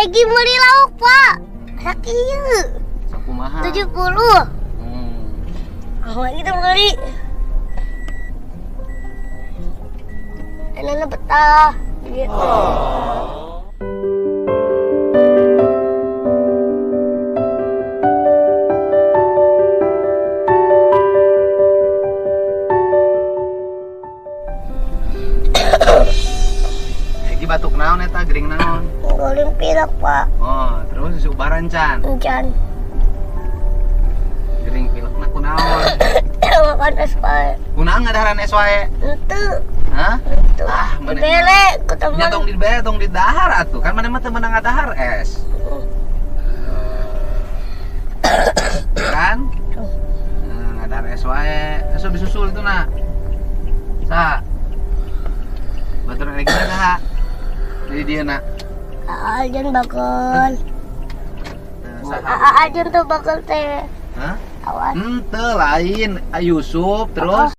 Egi beli lauk, Pak. Sakieu. Sakumaha? 70. Awak kita beli. Enak betah. Gitu. Egi batuk naon eta gering naon? Ngolin pilek, Pak. Oh, terus subaran can. Hujan. Gering pilekna kunaon? Makan es wae. Kunaon ngadaharan es wae? Itu. Hah? Itu. Ah, mana? Dibele ke Nya teman. tong dibere tong didahar atuh. Kan mana mah teu meunang ngadahar es. Kan? Nah, ngadahar es wae. Asup disusul itu na. Sa. Batur lagi saha? Jadi dia nak. Ajan bakal. Saha? Ajan tuh bakal teh. Hah? Awas. Henteu lain Yusuf terus